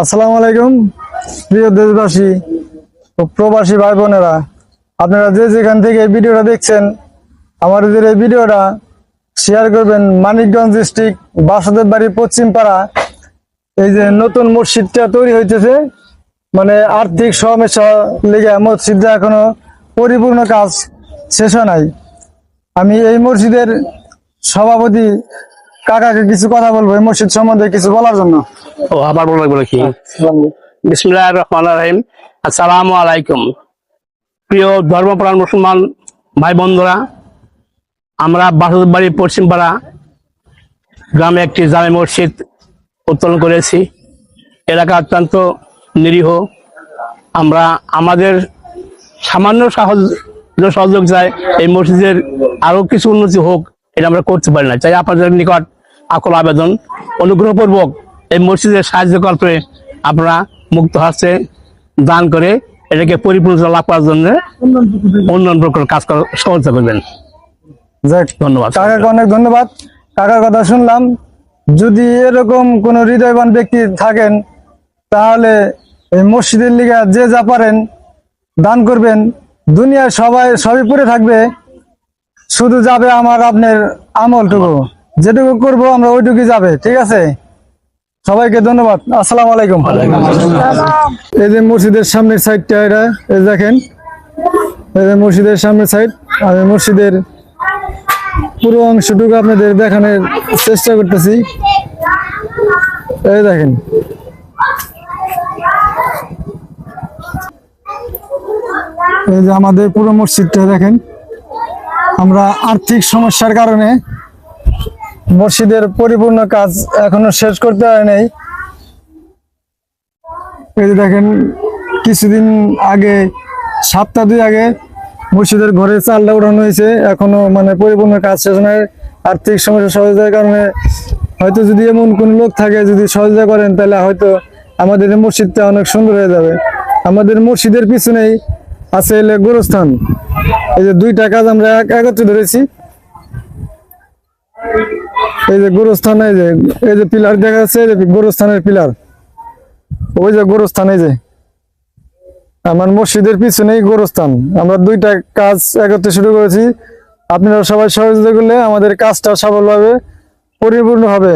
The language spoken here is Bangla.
আসসালামু আলাইকুম প্রিয় দেশবাসী ও প্রবাসী ভাই বোনেরা, আপনারা যে যেখান থেকে এই ভিডিওটা দেখছেন, আমাদের এই ভিডিওটা শেয়ার করবেন। মানিকগঞ্জ ডিস্ট্রিক্ট বাসুদেব বাড়ি পশ্চিম পাড়া এই যে নতুন মসজিদটা তৈরি হইতেছে, মানে আর্থিক সমস্যা লেগে মসজিদটা এখনো পরিপূর্ণ কাজ শেষ হয় নাই। আমি এই মসজিদের সভাপতি কাকাকে কিছু কথা বলবো এই মসজিদ সম্বন্ধে কিছু বলার জন্য। ও আবার বলে কি বিসমিল্লাহির রহমানির রহিম। আসসালামু আলাইকুম প্রিয় ধর্মপ্রাণ মুসলমান ভাই বন্ধুরা, আমরা বাসুদেব বাড়ি পশ্চিমপাড়া গ্রামে একটি জামে মসজিদ উত্তোলন করেছি। এলাকা অত্যন্ত নিরীহ। আমরা আমাদের সামান্য সহযোগিতায় এই মসজিদের আরো কিছু উন্নতি হোক, এটা আমরা করতে পারি না। চাই আপনাদের নিকট আকুল আবেদন, অনুগ্রহপূর্বক এই মসজিদের সাহায্য করতে আপনারা মুক্ত হাতে দান করে এটাকে পরিপূর্ণতা লাভ করার জন্য উন্নয়ন প্রকল্প কাজ করার সহযোগিতা করবেন। ধন্যবাদ কাকাকে, অনেক ধন্যবাদ। কাকার কথা শুনলাম। যদি এরকম কোন হৃদয়বান ব্যক্তি থাকেন তাহলে এই মসজিদের লিগে যে যা পারেন দান করবেন। দুনিয়ার সবই পড়ে থাকবে, শুধু যাবে আমার আপনার আমলটুকু, যেটুকু করব আমরা ওইটুকুই যাবে। ঠিক আছে, সবাইকে ধন্যবাদ। আসসালামু আলাইকুম। এই যে মসজিদের সামনের সাইডটা, এটা এই দেখেন, এই যে মসজিদের সামনের সাইড। আমি মসজিদের পুরো অংশটুকু আপনাদের দেখানোর চেষ্টা করতেছি। এই দেখেন, এই যে আমাদের পুরো মসজিদটা দেখেন। আমরা আর্থিক সমস্যার কারণে মসজিদের পরিপূর্ণ কাজ এখনো শেষ করতে হয় নাই। এই যে দেখেন, কিছুদিন আগে, সপ্তাহ 2 আগে মসজিদের ঘরে চালটা উঠানো হয়েছে, এখনো মানে পরিপূর্ণ কাজ শেষ নয়। আর্থিক সমস্যা সহযোগিতার কারণে হয়তো যদি এমন কোন লোক থাকে যদি সহযোগিতা করেন, তাহলে হয়তো আমাদের মসজিদটা অনেক সুন্দর হয়ে যাবে। আমাদের মসজিদের পিছনেই আছে এলে গোরস্থান। এই যে 2টা কাজ আমরা একত্রে ধরেছি। এই যে গোরস্থান, এই যে পিলার দেখা যাচ্ছে, এই যে গোরস্থানের পিলার, ওই যে গোরস্থান। এই যে আমার মসজিদের পিছনেই গোরস্থান। আমরা 2টা কাজ একত্রে শুরু করেছি। আপনারা সবাই সহযোগিতা করলে আমাদের কাজটা সফলভাবে পরিপূর্ণ হবে।